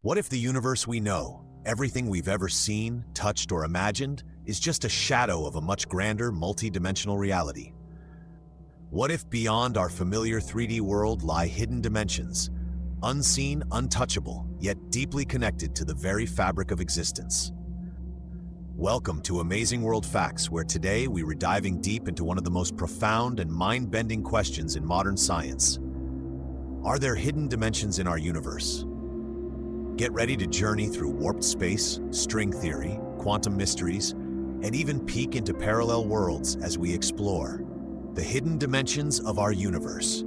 What if the universe we know, everything we've ever seen, touched, or imagined, is just a shadow of a much grander, multi-dimensional reality? What if beyond our familiar 3D world lie hidden dimensions, unseen, untouchable, yet deeply connected to the very fabric of existence? Welcome to Amazing World Facts, where today we're diving deep into one of the most profound and mind-bending questions in modern science. Are there hidden dimensions in our universe? Get ready to journey through warped space, string theory, quantum mysteries, and even peek into parallel worlds as we explore the hidden dimensions of our universe.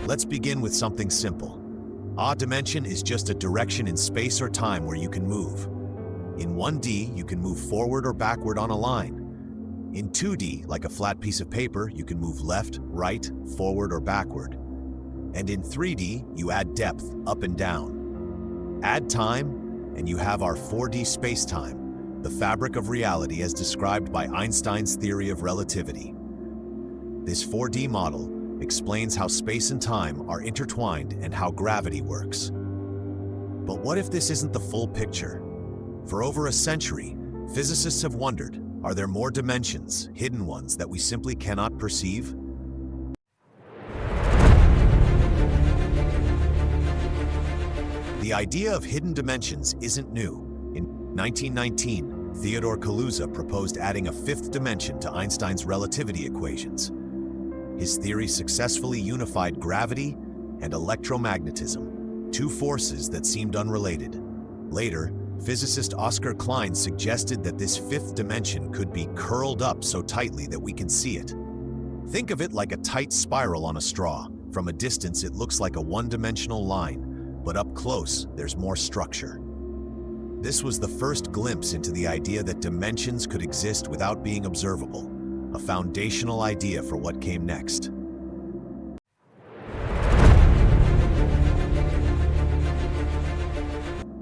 Let's begin with something simple. A dimension is just a direction in space or time where you can move. In 1D, you can move forward or backward on a line. In 2D, like a flat piece of paper, you can move left, right, forward, or backward. And in 3D, you add depth, up and down. Add time, and you have our 4D space-time, the fabric of reality as described by Einstein's theory of relativity. This 4D model explains how space and time are intertwined and how gravity works. But what if this isn't the full picture? For over a century, physicists have wondered, are there more dimensions, hidden ones, that we simply cannot perceive? The idea of hidden dimensions isn't new. In 1919, Theodore Kaluza proposed adding a fifth dimension to Einstein's relativity equations. His theory successfully unified gravity and electromagnetism, two forces that seemed unrelated. Later, physicist Oscar Klein suggested that this fifth dimension could be curled up so tightly that we can see it. Think of it like a tight spiral on a straw. From a distance, it looks like a one-dimensional line, but up close, there's more structure. This was the first glimpse into the idea that dimensions could exist without being observable, a foundational idea for what came next.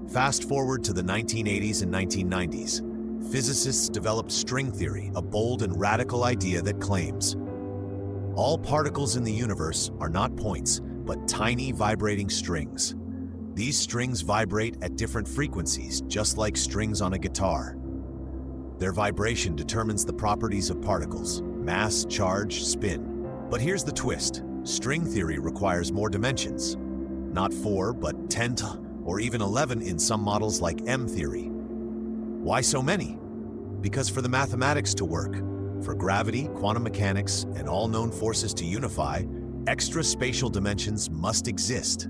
Fast forward to the 1980s and 1990s, physicists developed string theory, a bold and radical idea that claims all particles in the universe are not points, but tiny vibrating strings. These strings vibrate at different frequencies, just like strings on a guitar. Their vibration determines the properties of particles: mass, charge, spin. But here's the twist. String theory requires more dimensions. Not 4, but 10 or even 11 in some models like M theory. Why so many? Because for the mathematics to work, for gravity, quantum mechanics, and all known forces to unify, extra spatial dimensions must exist.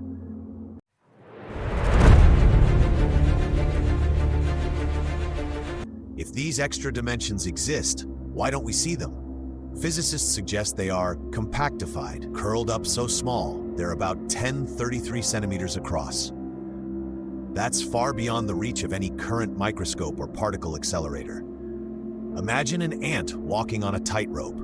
If these extra dimensions exist, why don't we see them? Physicists suggest they are compactified, curled up so small, they're about 1033 centimeters across. That's far beyond the reach of any current microscope or particle accelerator. Imagine an ant walking on a tightrope.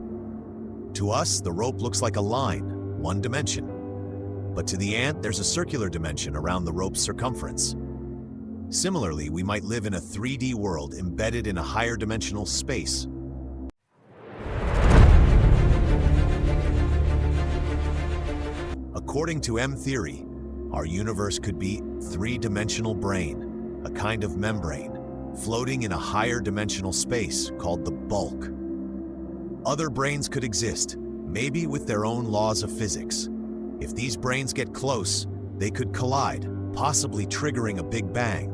To us, the rope looks like a line, one dimension. But to the ant, there's a circular dimension around the rope's circumference. Similarly, we might live in a 3D world embedded in a higher dimensional space. According to M theory, our universe could be three-dimensional brane, a kind of membrane, floating in a higher dimensional space called the bulk. Other branes could exist, maybe with their own laws of physics. If these branes get close, they could collide, possibly triggering a Big Bang.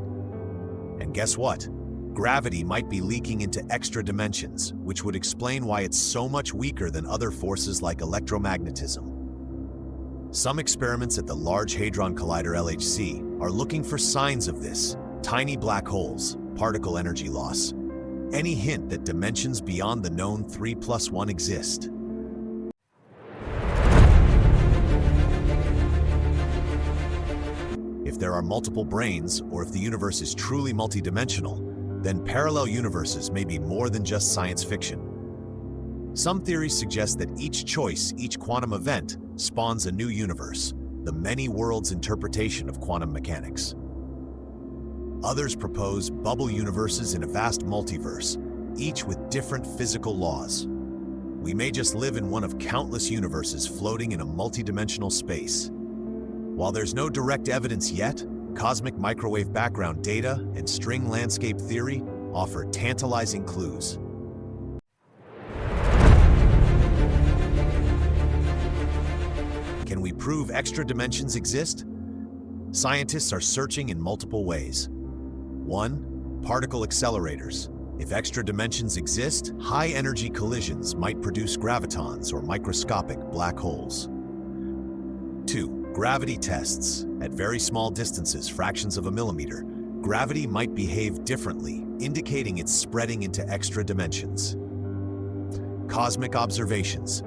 And guess what? Gravity might be leaking into extra dimensions, which would explain why it's so much weaker than other forces like electromagnetism. Some experiments at the Large Hadron Collider LHC are looking for signs of this: tiny black holes, particle energy loss, any hint that dimensions beyond the known 3+1 exist. If there are multiple branes, or if the universe is truly multidimensional, then parallel universes may be more than just science fiction. Some theories suggest that each choice, each quantum event, spawns a new universe, the many worlds interpretation of quantum mechanics. Others propose bubble universes in a vast multiverse, each with different physical laws. We may just live in one of countless universes floating in a multidimensional space. While there's no direct evidence yet, cosmic microwave background data and string landscape theory offer tantalizing clues. Can we prove extra dimensions exist? Scientists are searching in multiple ways. 1. Particle accelerators. If extra dimensions exist, high-energy collisions might produce gravitons or microscopic black holes. 2. Gravity tests. At very small distances, fractions of a millimeter, gravity might behave differently, indicating it's spreading into extra dimensions. Cosmic observations.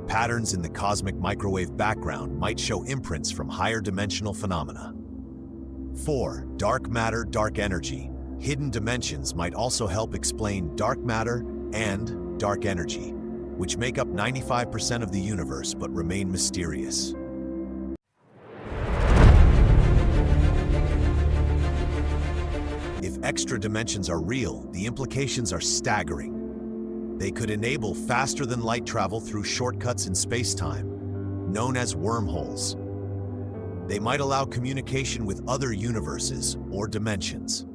Patterns in the cosmic microwave background might show imprints from higher dimensional phenomena. 4. Dark matter, dark energy. Hidden dimensions might also help explain dark matter and dark energy, which make up 95% of the universe but remain mysterious. If extra dimensions are real, the implications are staggering. They could enable faster-than-light travel through shortcuts in space-time, known as wormholes. They might allow communication with other universes or dimensions.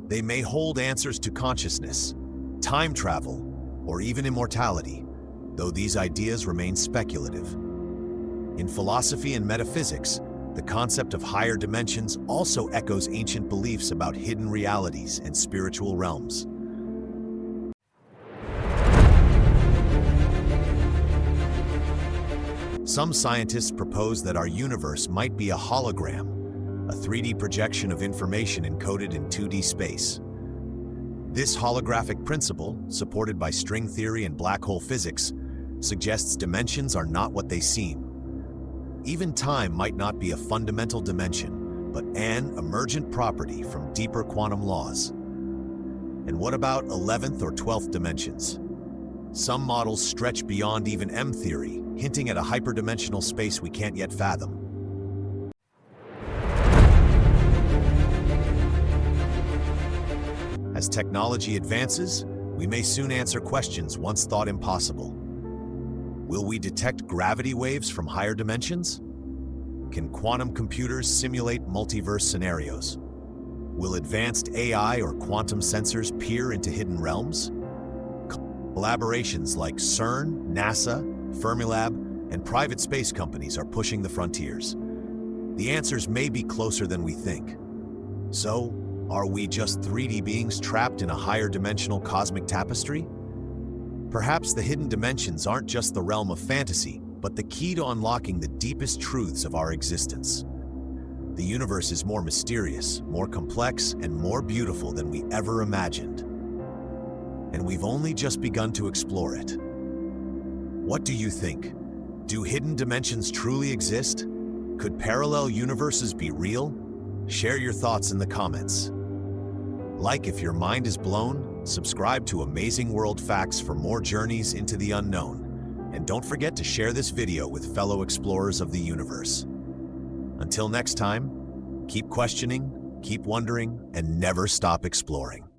They may hold answers to consciousness, time travel, or even immortality, though these ideas remain speculative. In philosophy and metaphysics, the concept of higher dimensions also echoes ancient beliefs about hidden realities and spiritual realms. Some scientists propose that our universe might be a hologram, a 3D projection of information encoded in 2D space. This holographic principle, supported by string theory and black hole physics, suggests dimensions are not what they seem. Even time might not be a fundamental dimension, but an emergent property from deeper quantum laws. And what about 11th or 12th dimensions? Some models stretch beyond even M theory, hinting at a hyperdimensional space we can't yet fathom. As technology advances, we may soon answer questions once thought impossible. Will we detect gravity waves from higher dimensions? Can quantum computers simulate multiverse scenarios? Will advanced AI or quantum sensors peer into hidden realms? Collaborations like CERN, NASA, Fermilab, and private space companies are pushing the frontiers. The answers may be closer than we think. So, are we just 3D beings trapped in a higher dimensional cosmic tapestry? Perhaps the hidden dimensions aren't just the realm of fantasy, but the key to unlocking the deepest truths of our existence. The universe is more mysterious, more complex, and more beautiful than we ever imagined. And we've only just begun to explore it. What do you think? Do hidden dimensions truly exist? Could parallel universes be real? Share your thoughts in the comments. Like if your mind is blown, subscribe to Amazing World Facts for more journeys into the unknown. And don't forget to share this video with fellow explorers of the universe. Until next time, keep questioning, keep wondering, and never stop exploring.